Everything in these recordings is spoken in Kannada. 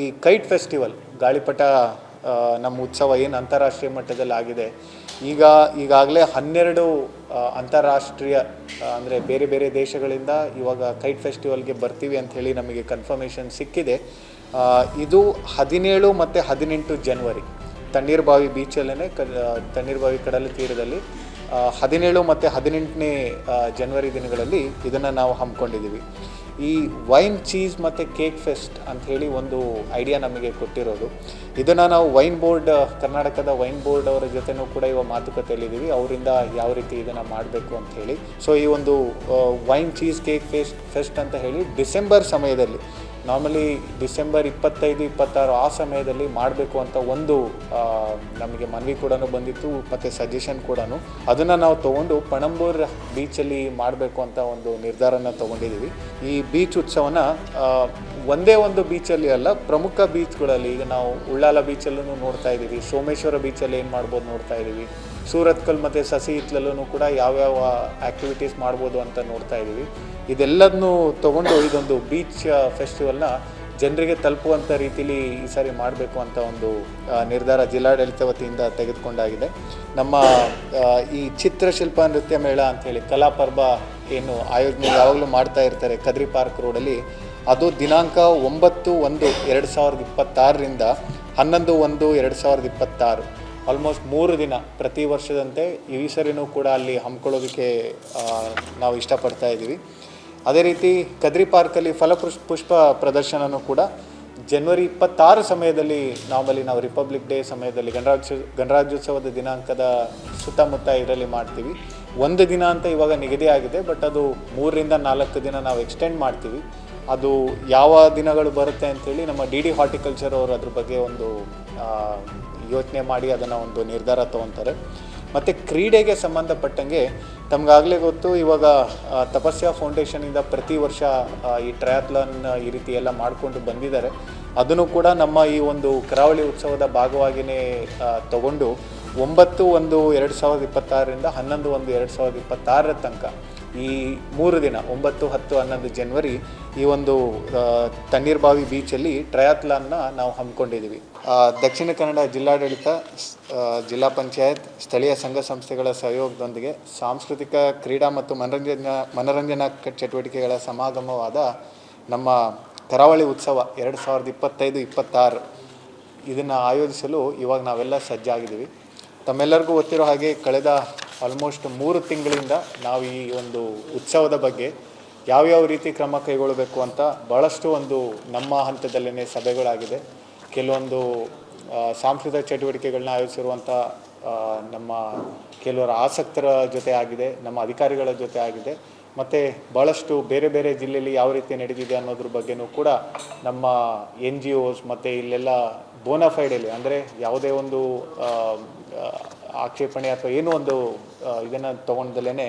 ಈ ಕೈಟ್ ಫೆಸ್ಟಿವಲ್ ಗಾಳಿಪಟ ನಮ್ಮ ಉತ್ಸವ ಏನು ಅಂತಾರಾಷ್ಟ್ರೀಯ ಮಟ್ಟದಲ್ಲಿ ಆಗಿದೆ, ಈಗಾಗಲೇ 12 ಅಂತಾರಾಷ್ಟ್ರೀಯ ಅಂದರೆ ಬೇರೆ ಬೇರೆ ದೇಶಗಳಿಂದ ಇವಾಗ ಕೈಟ್ ಫೆಸ್ಟಿವಲ್ಗೆ ಬರ್ತೀವಿ ಅಂಥೇಳಿ ನಮಗೆ ಕನ್ಫರ್ಮೇಷನ್ ಸಿಕ್ಕಿದೆ. ಇದು 17 ಮತ್ತು 18 ಜನವರಿ ತಣ್ಣೀರ್ಬಾವಿ ಬೀಚಲ್ಲೇ ತಣ್ಣೀರ್ಬಾವಿ ಕಡಲ ತೀರದಲ್ಲಿ 17 ಮತ್ತು 18ನೇ ಜನವರಿ ದಿನಗಳಲ್ಲಿ ಇದನ್ನು ನಾವು ಹಮ್ಮಿಕೊಂಡಿದ್ದೀವಿ. ಈ ವೈನ್ ಚೀಸ್ ಮತ್ತು ಕೇಕ್ ಫೆಸ್ಟ್ ಅಂಥೇಳಿ ಒಂದು ಐಡಿಯಾ ನಮಗೆ ಕೊಟ್ಟಿರೋದು. ಇದನ್ನು ನಾವು ವೈನ್ ಬೋರ್ಡ್, ಕರ್ನಾಟಕದ ವೈನ್ ಬೋರ್ಡ್ ಅವರ ಜೊತೆನೂ ಕೂಡ ಇವಾಗ ಮಾತುಕತೆಯಲ್ಲಿದ್ದೀವಿ, ಅವರಿಂದ ಯಾವ ರೀತಿ ಇದನ್ನು ಮಾಡಬೇಕು ಅಂಥೇಳಿ. ಸೊ ಈ ಒಂದು ವೈನ್ ಚೀಸ್ ಕೇಕ್ ಫೆಸ್ಟ್ ಅಂತ ಹೇಳಿ ಡಿಸೆಂಬರ್ ಸಮಯದಲ್ಲಿ, ನಾರ್ಮಲಿ ಡಿಸೆಂಬರ್ 25, 26 ಆ ಸಮಯದಲ್ಲಿ ಮಾಡಬೇಕು ಅಂತ ಒಂದು ನಮಗೆ ಮನವಿ ಕೂಡ ಬಂದಿತ್ತು ಮತ್ತು ಸಜೆಷನ್ ಕೂಡ. ಅದನ್ನು ನಾವು ತೊಗೊಂಡು ಪಣಂಬೂರ್ ಬೀಚಲ್ಲಿ ಮಾಡಬೇಕು ಅಂತ ಒಂದು ನಿರ್ಧಾರನ ತೊಗೊಂಡಿದ್ದೀವಿ. ಈ ಬೀಚ್ ಉತ್ಸವನ ಒಂದೇ ಒಂದು ಬೀಚಲ್ಲಿ ಅಲ್ಲ, ಪ್ರಮುಖ ಬೀಚ್ಗಳಲ್ಲಿ, ಈಗ ನಾವು ಉಳ್ಳಾಲ ಬೀಚಲ್ಲೂ ನೋಡ್ತಾ ಇದ್ದೀವಿ, ಸೋಮೇಶ್ವರ ಬೀಚಲ್ಲಿ ಏನು ಮಾಡ್ಬೋದು ನೋಡ್ತಾ ಇದ್ದೀವಿ, ಸೂರತ್ಕಲ್ ಮತ್ತು ಸಸಿ ಹಿತ್ಲಲ್ಲೂ ಕೂಡ ಯಾವ್ಯಾವ ಆ್ಯಕ್ಟಿವಿಟೀಸ್ ಮಾಡ್ಬೋದು ಅಂತ ನೋಡ್ತಾ ಇದ್ದೀವಿ. ಇದೆಲ್ಲದನ್ನೂ ತೊಗೊಂಡು ಇದೊಂದು ಬೀಚ್ ಫೆಸ್ಟಿವಲ್ನ ಜನರಿಗೆ ತಲುಪುವಂಥ ರೀತಿಲಿ ಈ ಸಾರಿ ಮಾಡಬೇಕು ಅಂತ ಒಂದು ನಿರ್ಧಾರ ಜಿಲ್ಲಾಡಳಿತ ವತಿಯಿಂದ ತೆಗೆದುಕೊಂಡಾಗಿದೆ. ನಮ್ಮ ಈ ಚಿತ್ರಶಿಲ್ಪ ನೃತ್ಯ ಮೇಳ ಅಂಥೇಳಿ ಕಲಾಪರ್ವ ಏನು ಆಯೋಜನೆ ಯಾವಾಗಲೂ ಮಾಡ್ತಾ ಇರ್ತಾರೆ ಕದ್ರಿ ಪಾರ್ಕ್ ರೋಡಲ್ಲಿ, ಅದು ದಿನಾಂಕ 9/1/2026ರಿಂದ 11/1/2026, ಆಲ್ಮೋಸ್ಟ್ 3 ದಿನ ಪ್ರತಿ ವರ್ಷದಂತೆ ಈ ಸರಿನೂ ಕೂಡ ಅಲ್ಲಿ ಹಮ್ಮಿಕೊಳ್ಳೋದಕ್ಕೆ ನಾವು ಇಷ್ಟಪಡ್ತಾ ಇದ್ದೀವಿ. ಅದೇ ರೀತಿ ಕದ್ರಿ ಪಾರ್ಕಲ್ಲಿ ಫಲಪುಷ್ಪ ಪ್ರದರ್ಶನವೂ ಕೂಡ ಜನವರಿ 26 ಸಮಯದಲ್ಲಿ ನಾವು ರಿಪಬ್ಲಿಕ್ ಡೇ ಸಮಯದಲ್ಲಿ ಗಣರಾಜ್ಯೋತ್ಸವದ ದಿನಾಂಕದ ಸುತ್ತಮುತ್ತ ಇದರಲ್ಲಿ ಮಾಡ್ತೀವಿ. 1 ದಿನ ಅಂತ ಇವಾಗ ನಿಗದಿ ಆಗಿದೆ, ಬಟ್ ಅದು 3ರಿಂದ 4 ದಿನ ನಾವು ಎಕ್ಸ್ಟೆಂಡ್ ಮಾಡ್ತೀವಿ. ಅದು ಯಾವ ದಿನಗಳು ಬರುತ್ತೆ ಅಂಥೇಳಿ ನಮ್ಮ ಡಿ ಹಾರ್ಟಿಕಲ್ಚರ್ ಅವರು ಅದ್ರ ಬಗ್ಗೆ ಒಂದು ಯೋಚನೆ ಮಾಡಿ ಅದನ್ನು ಒಂದು ನಿರ್ಧಾರ ತೊಗೊತಾರೆ. ಮತ್ತು ಕ್ರೀಡೆಗೆ ಸಂಬಂಧಪಟ್ಟಂಗೆ ತಮಗಾಗಲೇ ಗೊತ್ತು, ಇವಾಗ ತಪಸ್ಯ ಫೌಂಡೇಶನಿಂದ ಪ್ರತಿ ವರ್ಷ ಈ ಟ್ರಯಾಥ್ಲಾನ್ ಈ ರೀತಿ ಎಲ್ಲ ಮಾಡಿಕೊಂಡು ಬಂದಿದ್ದಾರೆ. ಅದನ್ನು ಕೂಡ ನಮ್ಮ ಈ ಒಂದು ಕರಾವಳಿ ಉತ್ಸವದ ಭಾಗವಾಗಿಯೇ ತಗೊಂಡು 9/1/2026ರಿಂದ 11/1/2026 ತನಕ ಈ 3 ದಿನ 9, 10, 11 ಜನವರಿ ಈ ಒಂದು ತಣ್ಣೀರ್ಬಾವಿ ಬೀಚಲ್ಲಿ ಟ್ರಯಾಥ್ಲಾನ್ನ ನಾವು ಹಮ್ಮಿಕೊಂಡಿದ್ದೀವಿ. ದಕ್ಷಿಣ ಕನ್ನಡ ಜಿಲ್ಲಾಡಳಿತ, ಜಿಲ್ಲಾ ಪಂಚಾಯತ್, ಸ್ಥಳೀಯ ಸಂಘ ಸಂಸ್ಥೆಗಳ ಸಹಯೋಗದೊಂದಿಗೆ ಸಾಂಸ್ಕೃತಿಕ, ಕ್ರೀಡಾ ಮತ್ತು ಮನರಂಜನಾ ಚಟುವಟಿಕೆಗಳ ಸಮಾಗಮವಾದ ನಮ್ಮ ಕರಾವಳಿ ಉತ್ಸವ 2025-26 ಇದನ್ನು ಆಯೋಜಿಸಲು ಇವಾಗ ನಾವೆಲ್ಲ ಸಜ್ಜಾಗಿದ್ದೀವಿ. ತಮ್ಮೆಲ್ಲರಿಗೂ ಗೊತ್ತಿರೋ ಹಾಗೆ ಕಳೆದ ಆಲ್ಮೋಸ್ಟ್ 3 ತಿಂಗಳಿಂದ ನಾವು ಈ ಒಂದು ಉತ್ಸವದ ಬಗ್ಗೆ ಯಾವ್ಯಾವ ರೀತಿ ಕ್ರಮ ಕೈಗೊಳ್ಳಬೇಕು ಅಂತ ಭಾಳಷ್ಟು ಒಂದು ನಮ್ಮ ಹಂತದಲ್ಲೇ ಸಭೆಗಳಾಗಿದೆ. ಕೆಲವೊಂದು ಸಾಂಸ್ಕೃತಿಕ ಚಟುವಟಿಕೆಗಳನ್ನ ಆಯೋಜಿಸಿರುವಂಥ ನಮ್ಮ ಕೆಲವರ ಆಸಕ್ತರ ಜೊತೆ ಆಗಿದೆ, ನಮ್ಮ ಅಧಿಕಾರಿಗಳ ಜೊತೆ ಆಗಿದೆ, ಮತ್ತು ಭಾಳಷ್ಟು ಬೇರೆ ಬೇರೆ ಜಿಲ್ಲೆಯಲ್ಲಿ ಯಾವ ರೀತಿ ನಡೆದಿದೆ ಅನ್ನೋದ್ರ ಬಗ್ಗೆನೂ ಕೂಡ ನಮ್ಮ NGOs ಮತ್ತು ಇಲ್ಲೆಲ್ಲ ಬೋನಾಫೈಡಲ್ಲಿ, ಅಂದರೆ ಯಾವುದೇ ಒಂದು ಆಕ್ಷೇಪಣೆ ಅಥವಾ ಏನೋ ಒಂದು ಇದನ್ನು ತೊಗೊಂಡಲ್ಲೇ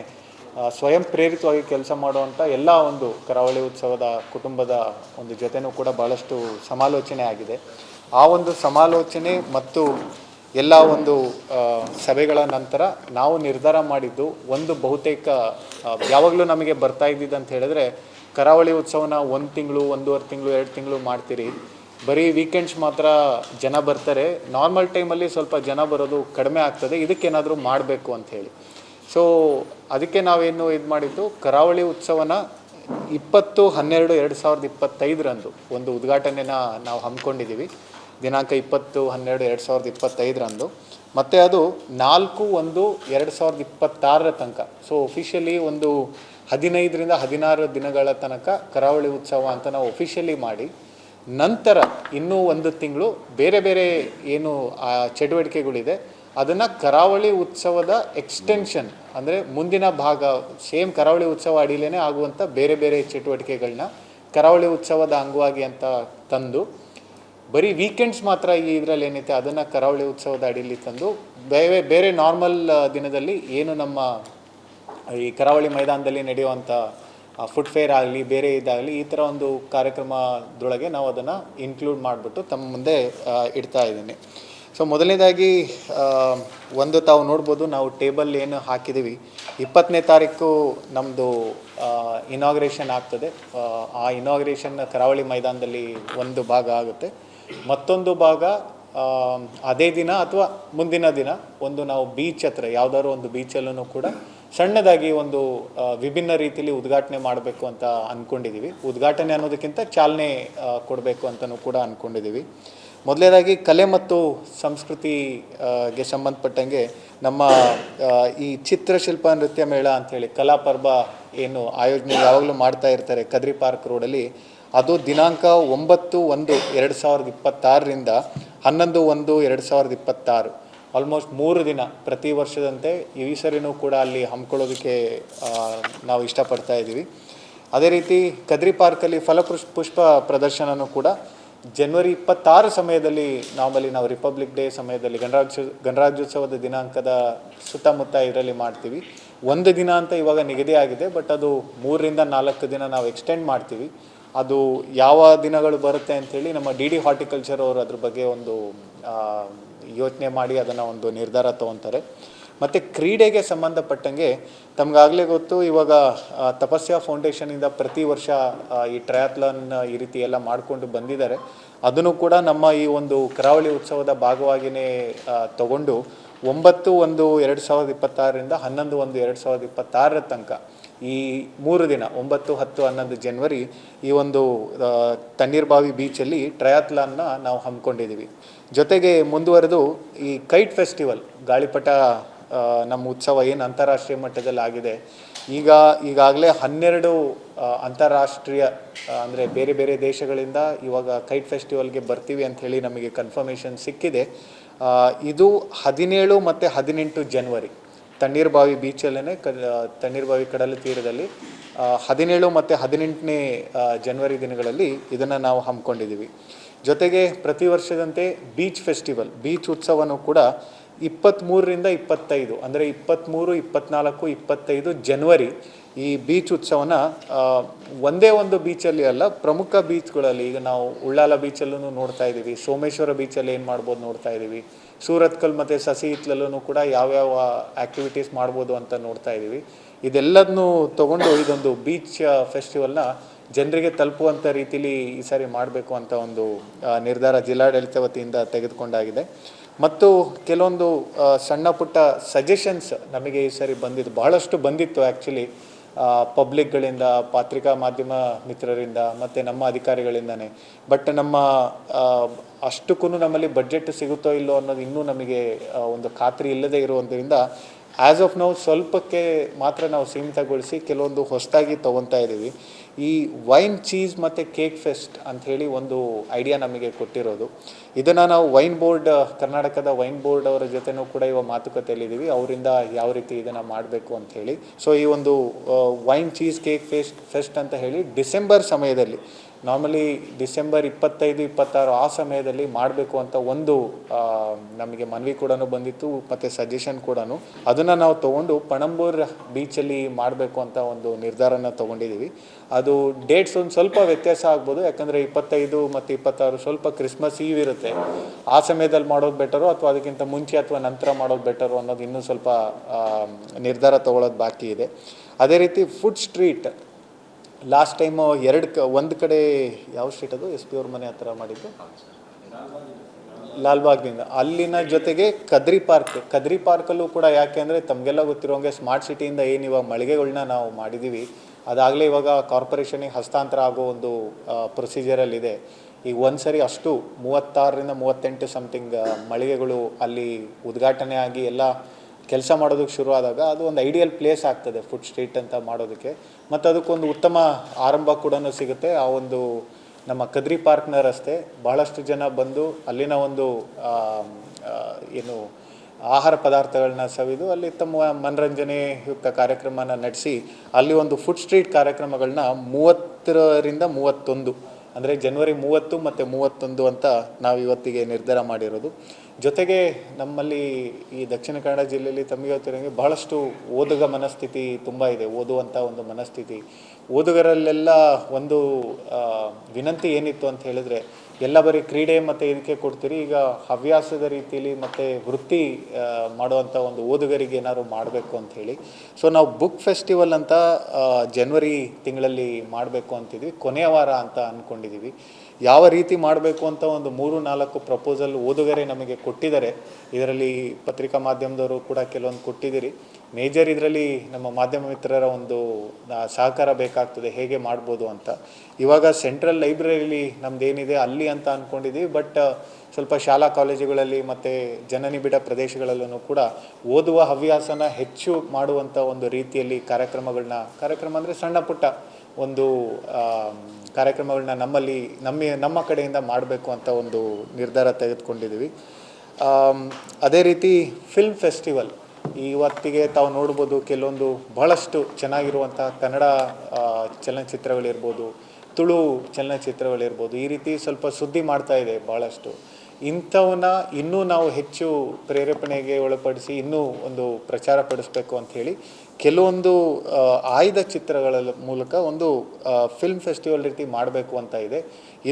ಸ್ವಯಂ ಪ್ರೇರಿತವಾಗಿ ಕೆಲಸ ಮಾಡುವಂಥ ಎಲ್ಲ ಒಂದು ಕರಾವಳಿ ಉತ್ಸವದ ಕುಟುಂಬದ ಒಂದು ಜೊತೆನೂ ಕೂಡ ಭಾಳಷ್ಟು ಸಮಾಲೋಚನೆ ಆಗಿದೆ. ಆ ಒಂದು ಸಮಾಲೋಚನೆ ಮತ್ತು ಎಲ್ಲ ಒಂದು ಸಭೆಗಳ ನಂತರ ನಾವು ನಿರ್ಧಾರ ಮಾಡಿದ್ದು ಒಂದು ಬಹುತೇಕ ಯಾವಾಗಲೂ ನಮಗೆ ಬರ್ತಾ ಇದ್ದಿದ್ದು ಅಂತ ಹೇಳಿದ್ರೆ, ಕರಾವಳಿ ಉತ್ಸವನ 1 ತಿಂಗಳು, 1.5 ತಿಂಗಳು, 2 ತಿಂಗಳು ಮಾಡ್ತೀರಿ, ಬರೀ ವೀಕೆಂಡ್ಸ್ ಮಾತ್ರ ಜನ ಬರ್ತಾರೆ, ನಾರ್ಮಲ್ ಟೈಮಲ್ಲಿ ಸ್ವಲ್ಪ ಜನ ಬರೋದು ಕಡಿಮೆ ಆಗ್ತದೆ, ಇದಕ್ಕೇನಾದರೂ ಮಾಡಬೇಕು ಅಂಥೇಳಿ. ಸೊ ಅದಕ್ಕೆ ನಾವೇನು ಇದು ಮಾಡಿದ್ದು, ಕರಾವಳಿ ಉತ್ಸವನ 20/12/2025 ಒಂದು ಉದ್ಘಾಟನೆನ ನಾವು ಹಮ್ಮಿಕೊಂಡಿದ್ದೀವಿ, ದಿನಾಂಕ 20/12/2025 ಮತ್ತು ಅದು 4/1/2026 ತನಕ. ಸೊ ಒಫಿಷಿಯಲಿ ಒಂದು 15ರಿಂದ 16 ದಿನಗಳ ತನಕ ಕರಾವಳಿ ಉತ್ಸವ ಅಂತ ನಾವು ಒಫಿಷಿಯಲಿ ಮಾಡಿ, ನಂತರ ಇನ್ನೂ 1 ತಿಂಗಳು ಬೇರೆ ಬೇರೆ ಏನು ಚಟುವಟಿಕೆಗಳಿದೆ ಅದನ್ನು ಕರಾವಳಿ ಉತ್ಸವದ ಎಕ್ಸ್ಟೆನ್ಷನ್, ಅಂದರೆ ಮುಂದಿನ ಭಾಗ ಸೇಮ್ ಕರಾವಳಿ ಉತ್ಸವ ಅಡಿಲೇ ಆಗುವಂಥ ಬೇರೆ ಬೇರೆ ಚಟುವಟಿಕೆಗಳನ್ನ ಕರಾವಳಿ ಉತ್ಸವದ ಅಂಗವಾಗಿ ಅಂತ ತಂದು, ಬರೀ ವೀಕೆಂಡ್ಸ್ ಮಾತ್ರ ಈ ಇದರಲ್ಲಿ ಏನೈತೆ ಅದನ್ನು ಕರಾವಳಿ ಉತ್ಸವದ ಅಡಿಯಲ್ಲಿ ತಂದು ಬೇರೆ ನಾರ್ಮಲ್ ದಿನದಲ್ಲಿ ಏನು ನಮ್ಮ ಈ ಕರಾವಳಿ ಮೈದಾನದಲ್ಲಿ ನಡೆಯುವಂಥ ಫುಡ್ ಫೇರ್ ಆಗಲಿ, ಬೇರೆ ಇದಾಗಲಿ, ಈ ಥರ ಒಂದು ಕಾರ್ಯಕ್ರಮದೊಳಗೆ ನಾವು ಅದನ್ನು ಇನ್ಕ್ಲೂಡ್ ಮಾಡಿಬಿಟ್ಟು ತಮ್ಮ ಮುಂದೆ ಇಡ್ತಾ ಇದ್ದೀನಿ. ಸೊ ಮೊದಲನೇದಾಗಿ ಒಂದು ತಾವು ನೋಡ್ಬೋದು, ನಾವು ಟೇಬಲ್ ಏನು ಹಾಕಿದ್ದೀವಿ, 20ನೇ ತಾರೀಕು ನಮ್ಮದು ಇನಾಗ್ರೇಷನ್ ಆಗ್ತದೆ. ಆ ಇನಾಗ್ರೇಷನ್ ಕರಾವಳಿ ಮೈದಾನದಲ್ಲಿ ಒಂದು ಭಾಗ ಆಗುತ್ತೆ. ಮತ್ತೊಂದು ಭಾಗ ಅದೇ ದಿನ ಅಥವಾ ಮುಂದಿನ ದಿನ ಒಂದು ನಾವು ಬೀಚ್ ಹತ್ರ ಯಾವುದಾದ್ರು ಒಂದು ಬೀಚಲ್ಲೂ ಕೂಡ ಸಣ್ಣದಾಗಿ ಒಂದು ವಿಭಿನ್ನ ರೀತಿಯಲ್ಲಿ ಉದ್ಘಾಟನೆ ಮಾಡಬೇಕು ಅಂತ ಅಂದ್ಕೊಂಡಿದ್ದೀವಿ. ಉದ್ಘಾಟನೆ ಅನ್ನೋದಕ್ಕಿಂತ ಚಾಲನೆ ಕೊಡಬೇಕು ಅಂತಲೂ ಕೂಡ ಅಂದ್ಕೊಂಡಿದ್ದೀವಿ. ಮೊದಲನೇದಾಗಿ ಕಲೆ ಮತ್ತು ಸಂಸ್ಕೃತಿಗೆ ಸಂಬಂಧಪಟ್ಟಂಗೆ ನಮ್ಮ ಈ ಚಿತ್ರಶಿಲ್ಪ ನೃತ್ಯ ಮೇಳ ಅಂಥೇಳಿ ಕಲಾಪರ್ವ ಏನು ಆಯೋಜನೆ ಯಾವಾಗಲೂ ಮಾಡ್ತಾ ಇರ್ತಾರೆ ಕದ್ರಿ ಪಾರ್ಕ್ ರೋಡಲ್ಲಿ, ಅದು ದಿನಾಂಕ 9/1/2026ರಿಂದ 11/1/2026 ಆಲ್ಮೋಸ್ಟ್ 3 ದಿನ ಪ್ರತಿ ವರ್ಷದಂತೆ ಈ ಸರಿನೂ ಕೂಡ ಅಲ್ಲಿ ಹಮ್ಮಿಕೊಳ್ಳೋದಕ್ಕೆ ನಾವು ಇಷ್ಟಪಡ್ತಾ ಇದ್ದೀವಿ. ಅದೇ ರೀತಿ ಕದ್ರಿ ಪಾರ್ಕಲ್ಲಿ ಪುಷ್ಪ ಪ್ರದರ್ಶನವೂ ಕೂಡ ಜನವರಿ 26 ಸಮಯದಲ್ಲಿ ನಾವು ರಿಪಬ್ಲಿಕ್ ಡೇ ಸಮಯದಲ್ಲಿ ಗಣರಾಜ್ಯೋತ್ಸವದ ದಿನಾಂಕದ ಸುತ್ತಮುತ್ತ ಇದರಲ್ಲಿ ಮಾಡ್ತೀವಿ. ಒಂದು ದಿನ ಅಂತ ಇವಾಗ ನಿಗದಿ ಆಗಿದೆ, ಬಟ್ ಅದು 3ರಿಂದ 4 ದಿನ ನಾವು ಎಕ್ಸ್ಟೆಂಡ್ ಮಾಡ್ತೀವಿ. ಅದು ಯಾವ ದಿನಗಳು ಬರುತ್ತೆ ಅಂಥೇಳಿ ನಮ್ಮ ಡಿ ಹಾರ್ಟಿಕಲ್ಚರ್ ಅವರು ಅದ್ರ ಬಗ್ಗೆ ಒಂದು ಯೋಚನೆ ಮಾಡಿ ಅದನ್ನು ಒಂದು ನಿರ್ಧಾರ ತೊಗೊತಾರೆ. ಮತ್ತು ಕ್ರೀಡೆಗೆ ಸಂಬಂಧಪಟ್ಟಂಗೆ ತಮಗಾಗಲೇ ಗೊತ್ತು, ಇವಾಗ ತಪಸ್ಯ ಫೌಂಡೇಶನಿಂದ ಪ್ರತಿ ವರ್ಷ ಈ ಟ್ರಯಾಥ್ಲಾನ್ ಈ ರೀತಿ ಎಲ್ಲ ಮಾಡಿಕೊಂಡು ಬಂದಿದ್ದಾರೆ. ಅದನ್ನು ಕೂಡ ನಮ್ಮ ಈ ಒಂದು ಕರಾವಳಿ ಉತ್ಸವದ ಭಾಗವಾಗಿಯೇ ತಗೊಂಡು 9/1/2026ರಿಂದ 11/1/2026 ತನಕ ಈ 3 ದಿನ 9, 10, 11 ಜನವರಿ ಈ ಒಂದು ತಣ್ಣೀರ್ಬಾವಿ ಬೀಚಲ್ಲಿ ಟ್ರಯಾಥ್ಲಾನ್ನ ನಾವು ಹಮ್ಮಿಕೊಂಡಿದ್ದೀವಿ. ಜೊತೆಗೆ ಮುಂದುವರೆದು ಈ ಕೈಟ್ ಫೆಸ್ಟಿವಲ್ ಗಾಳಿಪಟ ನಮ್ಮ ಉತ್ಸವ ಏನು ಅಂತಾರಾಷ್ಟ್ರೀಯ ಮಟ್ಟದಲ್ಲಿ ಆಗಿದೆ, ಈಗಾಗಲೇ 12 ಅಂತಾರಾಷ್ಟ್ರೀಯ ಅಂದರೆ ಬೇರೆ ಬೇರೆ ದೇಶಗಳಿಂದ ಇವಾಗ ಕೈಟ್ ಫೆಸ್ಟಿವಲ್ಗೆ ಬರ್ತೀವಿ ಅಂಥೇಳಿ ನಮಗೆ ಕನ್ಫರ್ಮೇಷನ್ ಸಿಕ್ಕಿದೆ. ಇದು 17 ಮತ್ತು 18 ಜನವರಿ ತಣ್ಣೀರ್ಬಾವಿ ಬೀಚಲ್ಲೇ ತಣ್ಣೀರ್ಬಾವಿ ಕಡಲ ತೀರದಲ್ಲಿ 17 ಮತ್ತು 18ನೇ ಜನವರಿ ದಿನಗಳಲ್ಲಿ ಇದನ್ನು ನಾವು ಹಮ್ಮಿಕೊಂಡಿದ್ದೀವಿ. ಜೊತೆಗೆ ಪ್ರತಿ ವರ್ಷದಂತೆ ಬೀಚ್ ಫೆಸ್ಟಿವಲ್ ಬೀಚ್ ಉತ್ಸವನೂ ಕೂಡ 23ರಿಂದ 25 ಅಂದರೆ 23, 24, 25 ಜನವರಿ ಈ ಬೀಚ್ ಉತ್ಸವನ ಒಂದೇ ಒಂದು ಬೀಚಲ್ಲಿ ಅಲ್ಲ, ಪ್ರಮುಖ ಬೀಚ್ಗಳಲ್ಲಿ ಈಗ ನಾವು ಉಳ್ಳಾಲ ಬೀಚಲ್ಲೂ ನೋಡ್ತಾ ಇದ್ದೀವಿ, ಸೋಮೇಶ್ವರ ಬೀಚಲ್ಲಿ ಏನು ಮಾಡ್ಬೋದು ನೋಡ್ತಾ ಇದ್ದೀವಿ, ಸೂರತ್ಕಲ್ ಮತ್ತು ಸಸಿ ಹಿತ್ಲಲ್ಲೂ ಕೂಡ ಯಾವ್ಯಾವ ಆ್ಯಕ್ಟಿವಿಟೀಸ್ ಮಾಡ್ಬೋದು ಅಂತ ನೋಡ್ತಾ ಇದ್ದೀವಿ. ಇದೆಲ್ಲದನ್ನೂ ತೊಗೊಂಡು ಇದೊಂದು ಬೀಚ್ ಫೆಸ್ಟಿವಲ್ನ ಜನರಿಗೆ ತಲುಪುವಂಥ ರೀತಿಲಿ ಈ ಸಾರಿ ಮಾಡಬೇಕು ಅಂತ ಒಂದು ನಿರ್ಧಾರ ಜಿಲ್ಲಾಡಳಿತ ವತಿಯಿಂದ ತೆಗೆದುಕೊಂಡಾಗಿದೆ. ಮತ್ತು ಕೆಲವೊಂದು ಸಣ್ಣ ಪುಟ್ಟ ಸಜೆಷನ್ಸ್ ನಮಗೆ ಈ ಸಾರಿ ಬಹಳಷ್ಟು ಬಂದಿತ್ತು ಆ್ಯಕ್ಚುಲಿ ಪಬ್ಲಿಕ್ಗಳಿಂದ, ಪತ್ರಿಕಾ ಮಾಧ್ಯಮ ಮಿತ್ರರಿಂದ ಮತ್ತು ನಮ್ಮ ಅಧಿಕಾರಿಗಳಿಂದನೇ. ಬಟ್ ನಮ್ಮ ಅಷ್ಟಕ್ಕೂ ನಮ್ಮಲ್ಲಿ ಬಡ್ಜೆಟ್ ಸಿಗುತ್ತೋ ಇಲ್ಲೋ ಅನ್ನೋದು ಇನ್ನೂ ನಮಗೆ ಒಂದು ಖಾತ್ರಿ ಇಲ್ಲದೆ ಇರುವುದರಿಂದ ಆ್ಯಸ್ ಆಫ್ ನಾವು ಸ್ವಲ್ಪಕ್ಕೆ ಮಾತ್ರ ನಾವು ಸೀಮಿತಗೊಳಿಸಿ ಕೆಲವೊಂದು ಹೊಸದಾಗಿ ತೊಗೊತಾ ಇದ್ದೀವಿ. ಈ ವೈನ್, ಚೀಸ್ ಮತ್ತು ಕೇಕ್ ಫೆಸ್ಟ್ ಅಂಥೇಳಿ ಒಂದು ಐಡಿಯಾ ನಮಗೆ ಕೊಟ್ಟಿರೋದು. ಇದನ್ನು ನಾವು ವೈನ್ ಬೋರ್ಡ್, ಕರ್ನಾಟಕದ ವೈನ್ ಬೋರ್ಡ್ ಅವರ ಜೊತೆನೂ ಕೂಡ ಇವಾಗ ಮಾತುಕತೆಯಲ್ಲಿದ್ದೀವಿ, ಅವರಿಂದ ಯಾವ ರೀತಿ ಇದನ್ನು ಮಾಡಬೇಕು ಅಂಥೇಳಿ. ಸೊ ಈ ಒಂದು ವೈನ್, ಚೀಸ್, ಕೇಕ್ ಫೆಸ್ಟ್ ಅಂತ ಹೇಳಿ ಡಿಸೆಂಬರ್ ಸಮಯದಲ್ಲಿ, ನಾರ್ಮಲಿ ಡಿಸೆಂಬರ್ 25, 26 ಆ ಸಮಯದಲ್ಲಿ ಮಾಡಬೇಕು ಅಂತ ಒಂದು ನಮಗೆ ಮನವಿ ಕೂಡ ಬಂದಿತ್ತು ಮತ್ತು ಸಜೆಷನ್ ಕೂಡ. ಅದನ್ನು ನಾವು ತೊಗೊಂಡು ಪಣಂಬೂರ್ ಬೀಚಲ್ಲಿ ಮಾಡಬೇಕು ಅಂತ ಒಂದು ನಿರ್ಧಾರನ ತೊಗೊಂಡಿದ್ದೀವಿ. ಅದು ಡೇಟ್ಸ್ ಒಂದು ಸ್ವಲ್ಪ ವ್ಯತ್ಯಾಸ ಆಗ್ಬೋದು, ಯಾಕಂದರೆ 25 ಮತ್ತು 26 ಸ್ವಲ್ಪ ಕ್ರಿಸ್ಮಸ್ ಈವ್ ಇರುತ್ತೆ. ಆ ಸಮಯದಲ್ಲಿ ಮಾಡೋದು ಬೆಟರು ಅಥವಾ ಅದಕ್ಕಿಂತ ಮುಂಚೆ ಅಥವಾ ನಂತರ ಮಾಡೋದು ಬೆಟರು ಅನ್ನೋದು ಇನ್ನೂ ಸ್ವಲ್ಪ ನಿರ್ಧಾರ ತೊಗೊಳ್ಳೋದು ಬಾಕಿ ಇದೆ. ಅದೇ ರೀತಿ ಫುಡ್ ಸ್ಟ್ರೀಟ್ ಲಾಸ್ಟ್ ಟೈಮು ಒಂದು ಕಡೆ ಯಾವ ಸ್ಟ್ರೀಟ್ ಅದು SP ಅವ್ರ ಮನೆ ಹತ್ರ ಮಾಡಿದ್ದು, ಲಾಲ್ಬಾಗ್ನಿಂದ ಅಲ್ಲಿನ ಜೊತೆಗೆ ಕದ್ರಿ ಪಾರ್ಕಲ್ಲೂ ಕೂಡ. ಯಾಕೆ ಅಂದರೆ ತಮಗೆಲ್ಲ ಗೊತ್ತಿರೋಂಗೆ ಸ್ಮಾರ್ಟ್ ಸಿಟಿಯಿಂದ ಏನು ಇವಾಗ ಮಳಿಗೆಗಳನ್ನ ನಾವು ಮಾಡಿದ್ದೀವಿ, ಅದಾಗಲೇ ಇವಾಗ ಕಾರ್ಪೊರೇಷನಿಗೆ ಹಸ್ತಾಂತರ ಆಗೋ ಒಂದು ಪ್ರೊಸೀಜರಲ್ಲಿದೆ. ಈಗ ಒಂದು ಸರಿ ಅಷ್ಟು 36ರಿಂದ 38 ಸಮಥಿಂಗ್ ಮಳಿಗೆಗಳು ಅಲ್ಲಿ ಉದ್ಘಾಟನೆ ಆಗಿ ಎಲ್ಲ ಕೆಲಸ ಮಾಡೋದಕ್ಕೆ ಶುರು ಆದಾಗ ಅದು ಒಂದು ಐಡಿಯಲ್ ಪ್ಲೇಸ್ ಆಗ್ತದೆ ಫುಡ್ ಸ್ಟ್ರೀಟ್ ಅಂತ ಮಾಡೋದಕ್ಕೆ. ಮತ್ತು ಅದಕ್ಕೊಂದು ಉತ್ತಮ ಆರಂಭ ಕೂಡ ಸಿಗುತ್ತೆ. ಆ ಒಂದು ನಮ್ಮ ಕದ್ರಿ ಪಾರ್ಕ್ನ ರಸ್ತೆ ಭಾಳಷ್ಟು ಜನ ಬಂದು ಅಲ್ಲಿನ ಒಂದು ಏನು ಆಹಾರ ಪದಾರ್ಥಗಳನ್ನ ಸವಿದು ಅಲ್ಲಿ ತಮ್ಮ ಮನರಂಜನೆಯುಕ್ತ ಕಾರ್ಯಕ್ರಮನ ನಡೆಸಿ ಅಲ್ಲಿ ಒಂದು ಫುಡ್ ಸ್ಟ್ರೀಟ್ ಕಾರ್ಯಕ್ರಮಗಳನ್ನ 30ರಿಂದ 31 ಅಂದರೆ ಜನವರಿ 30 ಮತ್ತು 31 ಅಂತ ನಾವು ಇವತ್ತಿಗೆ ನಿರ್ಧಾರ ಮಾಡಿರೋದು. ಜೊತೆಗೆ ನಮ್ಮಲ್ಲಿ ಈ ದಕ್ಷಿಣ ಕನ್ನಡ ಜಿಲ್ಲೆಯಲ್ಲಿ ತಮಗೆ ಗೊತ್ತಿರೋಂಗೆ ಬಹಳಷ್ಟು ಓದುಗ ಮನಸ್ಥಿತಿ ತುಂಬ ಇದೆ, ಓದುವಂಥ ಒಂದು ಮನಸ್ಥಿತಿ. ಓದುಗರಲ್ಲೆಲ್ಲ ಒಂದು ವಿನಂತಿ ಏನಿತ್ತು ಅಂತ ಹೇಳಿದ್ರೆ, ಎಲ್ಲ ಬರೀ ಕ್ರೀಡೆ ಮತ್ತು ಇದಕ್ಕೆ ಕೊಡ್ತೀರಿ, ಈಗ ಹವ್ಯಾಸದ ರೀತಿಯಲ್ಲಿ ಮತ್ತು ವೃತ್ತಿ ಮಾಡುವಂಥ ಒಂದು ಓದುಗರಿಗೆ ಏನಾದ್ರು ಮಾಡಬೇಕು ಅಂಥೇಳಿ. ಸೊ ನಾವು ಬುಕ್ ಫೆಸ್ಟಿವಲ್ ಅಂತ ಜನವರಿ ತಿಂಗಳಲ್ಲಿ ಮಾಡಬೇಕು ಅಂತಿದ್ವಿ, ಕೊನೆಯ ವಾರ ಅಂತ ಅಂದ್ಕೊಂಡಿದ್ದೀವಿ. ಯಾವ ರೀತಿ ಮಾಡಬೇಕು ಅಂತ ಒಂದು 3-4 ಪ್ರಪೋಸಲ್ ಓದುಗರೆ ನಮಗೆ ಕೊಟ್ಟಿದ್ದಾರೆ. ಇದರಲ್ಲಿ ಪತ್ರಿಕಾ ಮಾಧ್ಯಮದವರು ಕೂಡ ಕೆಲವೊಂದು ಕೊಟ್ಟಿದ್ದೀರಿ. ಮೇಜರ್ ಇದರಲ್ಲಿ ನಮ್ಮ ಮಾಧ್ಯಮ ಮಿತ್ರರ ಒಂದು ಸಹಕಾರ ಬೇಕಾಗ್ತದೆ, ಹೇಗೆ ಮಾಡ್ಬೋದು ಅಂತ. ಇವಾಗ ಸೆಂಟ್ರಲ್ ಲೈಬ್ರರಿಲಿ ನಮ್ದೇನಿದೆ ಅಲ್ಲಿ ಅಂತ ಅಂದ್ಕೊಂಡಿದ್ದೀವಿ. ಬಟ್ ಸ್ವಲ್ಪ ಶಾಲಾ ಕಾಲೇಜುಗಳಲ್ಲಿ ಮತ್ತು ಜನನಿಬಿಡ ಪ್ರದೇಶಗಳಲ್ಲೂ ಕೂಡ ಓದುವ ಹವ್ಯಾಸನ ಹೆಚ್ಚು ಮಾಡುವಂಥ ಒಂದು ರೀತಿಯಲ್ಲಿ ಕಾರ್ಯಕ್ರಮ ಅಂದರೆ ಸಣ್ಣ ಪುಟ್ಟ ಒಂದು ಕಾರ್ಯಕ್ರಮಗಳನ್ನ ನಮ್ಮ ಕಡೆಯಿಂದ ಮಾಡಬೇಕು ಅಂತ ಒಂದು ನಿರ್ಧಾರ ತೆಗೆದುಕೊಂಡಿದ್ದೀವಿ. ಅದೇ ರೀತಿ ಫಿಲ್ಮ್ ಫೆಸ್ಟಿವಲ್ ಇವತ್ತಿಗೆ ತಾವು ನೋಡ್ಬೋದು, ಕೆಲವೊಂದು ಬಹಳಷ್ಟು ಚೆನ್ನಾಗಿರುವಂಥ ಕನ್ನಡ ಚಲನಚಿತ್ರಗಳಿರ್ಬೋದು, ತುಳು ಚಲನಚಿತ್ರಗಳಿರ್ಬೋದು, ಈ ರೀತಿ ಸ್ವಲ್ಪ ಸುದ್ದಿ ಮಾಡ್ತಾ ಇದೆ ಭಾಳಷ್ಟು. ಇಂಥವನ್ನ ಇನ್ನೂ ನಾವು ಹೆಚ್ಚು ಪ್ರೇರೇಪಣೆಗೆ ಒಳಪಡಿಸಿ ಇನ್ನೂ ಒಂದು ಪ್ರಚಾರ ಪಡಿಸ್ಬೇಕು ಅಂಥೇಳಿ ಕೆಲವೊಂದು ಆಯ್ದ ಚಿತ್ರಗಳ ಮೂಲಕ ಒಂದು ಫಿಲ್ಮ್ ಫೆಸ್ಟಿವಲ್ ರೀತಿ ಮಾಡಬೇಕು ಅಂತ ಇದೆ.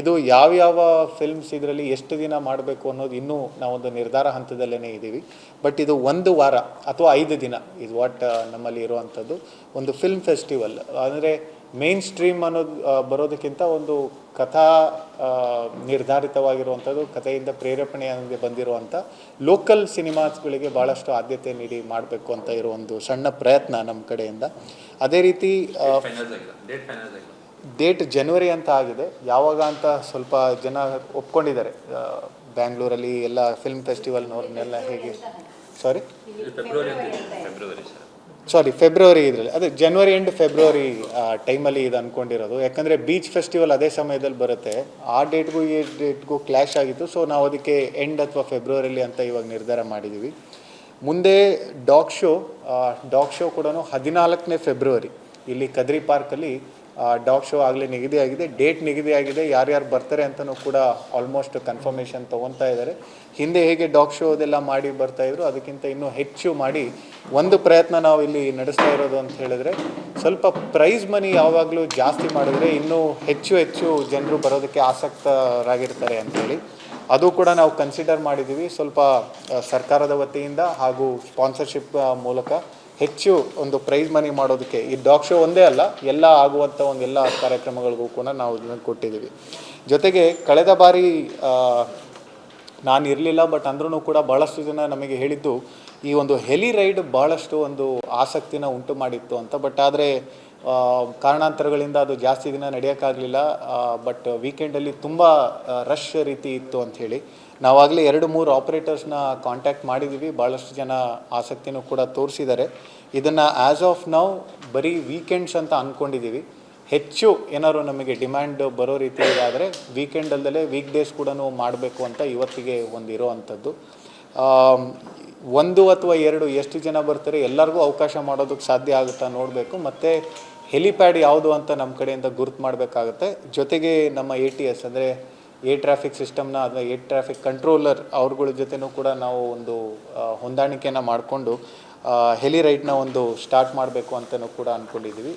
ಇದು ಯಾವ್ಯಾವ ಫಿಲ್ಮ್ಸ್ ಇದರಲ್ಲಿ ಎಷ್ಟು ದಿನ ಮಾಡಬೇಕು ಅನ್ನೋದು ಇನ್ನೂ ನಾವೊಂದು ನಿರ್ಧಾರ ಹಂತದಲ್ಲೇ ಇದ್ದೀವಿ. ಬಟ್ ಇದು 1 ವಾರ ಅಥವಾ 5 ದಿನ ಇದು ವಾಟ್ ನಮ್ಮಲ್ಲಿ ಇರುವಂಥದ್ದು ಒಂದು ಫಿಲ್ಮ್ ಫೆಸ್ಟಿವಲ್. ಅಂದರೆ ಮೇನ್ ಸ್ಟ್ರೀಮ್ ಅನ್ನೋದು ಬರೋದಕ್ಕಿಂತ ಒಂದು ಕಥಾ ನಿರ್ಧಾರಿತವಾಗಿರುವಂಥದ್ದು, ಕಥೆಯಿಂದ ಪ್ರೇರೇಪಣೆ ಬಂದಿರುವಂಥ ಲೋಕಲ್ ಸಿನಿಮಾಸ್ಗಳಿಗೆ ಭಾಳಷ್ಟು ಆದ್ಯತೆ ನೀಡಿ ಮಾಡಬೇಕು ಅಂತ ಇರೋ ಒಂದು ಸಣ್ಣ ಪ್ರಯತ್ನ ನಮ್ಮ ಕಡೆಯಿಂದ. ಅದೇ ರೀತಿ ಡೇಟ್ ಜನವರಿ ಅಂತ ಆಗಿದೆ. ಯಾವಾಗ ಅಂತ ಸ್ವಲ್ಪ ಜನ ಒಪ್ಕೊಂಡಿದ್ದಾರೆ. ಬ್ಯಾಂಗ್ಳೂರಲ್ಲಿ ಎಲ್ಲ ಫಿಲ್ಮ್ ಫೆಸ್ಟಿವಲ್ನವ್ರನ್ನೆಲ್ಲ ಹೇಗೆ ಫೆಬ್ರವರಿ ಇದರಲ್ಲಿ, ಅದೇ ಜನವರಿ ಎಂಡ್ ಫೆಬ್ರವರಿ ಟೈಮಲ್ಲಿ ಇದು ಅಂದ್ಕೊಂಡಿರೋದು. ಯಾಕಂದರೆ ಬೀಚ್ ಫೆಸ್ಟಿವಲ್ ಅದೇ ಸಮಯದಲ್ಲಿ ಬರುತ್ತೆ. ಆ ಡೇಟ್ಗೂ ಈ ಡೇಟ್ಗೂ ಕ್ಲ್ಯಾಶ್ ಆಗಿತ್ತು. ಸೊ ನಾವು ಅದಕ್ಕೆ ಎಂಡ್ ಅಥವಾ ಫೆಬ್ರವರಿಲಿ ಅಂತ ಇವಾಗ ನಿರ್ಧಾರ ಮಾಡಿದ್ದೀವಿ. ಮುಂದೆ ಡಾಗ್ ಶೋ ಕೂಡ 14ನೇ ಫೆಬ್ರವರಿ ಇಲ್ಲಿ ಕದ್ರಿ ಪಾರ್ಕಲ್ಲಿ ಡಾಗ್ ಶೋ ಆಗಲೇ ನಿಗದಿಯಾಗಿದೆ. ಡೇಟ್ ನಿಗದಿಯಾಗಿದೆ. ಯಾರ್ಯಾರು ಬರ್ತಾರೆ ಅಂತಲೂ ಕೂಡ ಆಲ್ಮೋಸ್ಟ್ ಕನ್ಫರ್ಮೇಷನ್ ತೊಗೊತಾ ಇದ್ದಾರೆ. ಹಿಂದೆ ಹೇಗೆ ಡಾಗ್ ಶೋ ಅದೆಲ್ಲ ಮಾಡಿ ಬರ್ತಾಯಿದ್ರು, ಅದಕ್ಕಿಂತ ಇನ್ನೂ ಹೆಚ್ಚು ಮಾಡಿ ಒಂದು ಪ್ರಯತ್ನ ನಾವು ಇಲ್ಲಿ ನಡೆಸ್ತಾ ಇರೋದು ಅಂತ ಹೇಳಿದ್ರೆ, ಸ್ವಲ್ಪ ಪ್ರೈಸ್ ಮನಿ ಯಾವಾಗಲೂ ಜಾಸ್ತಿ ಮಾಡಿದ್ರೆ ಇನ್ನೂ ಹೆಚ್ಚು ಜನರು ಬರೋದಕ್ಕೆ ಆಸಕ್ತರಾಗಿರ್ತಾರೆ ಅಂಥೇಳಿ ಅದು ಕೂಡ ನಾವು ಕನ್ಸಿಡರ್ ಮಾಡಿದ್ದೀವಿ. ಸ್ವಲ್ಪ ಸರ್ಕಾರದ ವತಿಯಿಂದ ಹಾಗೂ ಸ್ಪಾನ್ಸರ್ಶಿಪ್ ಮೂಲಕ ಹೆಚ್ಚು ಒಂದು ಪ್ರೈಸ್ ಮನಿ ಮಾಡೋದಕ್ಕೆ ಈ ಡಾಗ್ ಶೋ ಒಂದೇ ಅಲ್ಲ, ಎಲ್ಲ ಆಗುವಂಥ ಎಲ್ಲ ಕಾರ್ಯಕ್ರಮಗಳಿಗೂ ಕೂಡ ನಾವು ಇದನ್ನು ಕೊಟ್ಟಿದ್ದೀವಿ. ಜೊತೆಗೆ ಕಳೆದ ಬಾರಿ ನಾನು ಇರಲಿಲ್ಲ, ಬಟ್ ಅಂದ್ರೂ ಕೂಡ ಭಾಳಷ್ಟು ಜನ ನಮಗೆ ಹೇಳಿದ್ದು ಈ ಒಂದು ಹೆಲಿ ರೈಡ್ ಭಾಳಷ್ಟು ಒಂದು ಆಸಕ್ತಿನ ಉಂಟು ಮಾಡಿತ್ತು ಅಂತ. ಬಟ್ ಆದರೆ ಕಾರಣಾಂತರಗಳಿಂದ ಅದು ಜಾಸ್ತಿ ದಿನ ನಡೆಯೋಕ್ಕಾಗಲಿಲ್ಲ. ಬಟ್ ವೀಕೆಂಡಲ್ಲಿ ತುಂಬ ರಶ್ ರೀತಿ ಇತ್ತು ಅಂಥೇಳಿ ನಾವಾಗಲೇ 2-3 ಆಪ್ರೇಟರ್ಸ್ನ ಕಾಂಟ್ಯಾಕ್ಟ್ ಮಾಡಿದ್ದೀವಿ. ಭಾಳಷ್ಟು ಜನ ಆಸಕ್ತಿನೂ ಕೂಡ ತೋರಿಸಿದ್ದಾರೆ. ಇದನ್ನು ಆ್ಯಸ್ ಆಫ್ ನೌ ಬರೀ ವೀಕೆಂಡ್ಸ್ ಅಂತ ಅಂದ್ಕೊಂಡಿದ್ದೀವಿ. ಹೆಚ್ಚು ಏನಾದ್ರು ನಮಗೆ ಡಿಮ್ಯಾಂಡ್ ಬರೋ ರೀತಿ ಇದಾದರೆ ವೀಕೆಂಡಲ್ಲದೆ ವೀಕ್ ಡೇಸ್ ಕೂಡ ಮಾಡಬೇಕು ಅಂತ ಇವತ್ತಿಗೆ ಇರೋ ಅಂಥದ್ದು. 1 ಅಥವಾ 2 ಎಷ್ಟು ಜನ ಬರ್ತಾರೆ ಎಲ್ಲರಿಗೂ ಅವಕಾಶ ಮಾಡೋದಕ್ಕೆ ಸಾಧ್ಯ ಆಗುತ್ತಾ ನೋಡಬೇಕು. ಮತ್ತು ಹೆಲಿಪ್ಯಾಡ್ ಯಾವುದು ಅಂತ ನಮ್ಮ ಕಡೆಯಿಂದ ಗುರುತು ಮಾಡಬೇಕಾಗತ್ತೆ. ಜೊತೆಗೆ ನಮ್ಮ ATS ಅಂದರೆ ಏರ್ ಟ್ರಾಫಿಕ್ ಸಿಸ್ಟಮ್ನ ಅಥವಾ ಏರ್ ಟ್ರಾಫಿಕ್ ಕಂಟ್ರೋಲರ್ ಅವ್ರಗಳ ಜೊತೆನೂ ಕೂಡ ನಾವು ಒಂದು ಹೊಂದಾಣಿಕೆಯನ್ನು ಮಾಡಿಕೊಂಡು ಹೆಲಿ ರೈಡ್ನ ಒಂದು ಸ್ಟಾರ್ಟ್ ಮಾಡಬೇಕು ಅಂತಲೂ ಕೂಡ ಅಂದ್ಕೊಂಡಿದ್ದೀವಿ.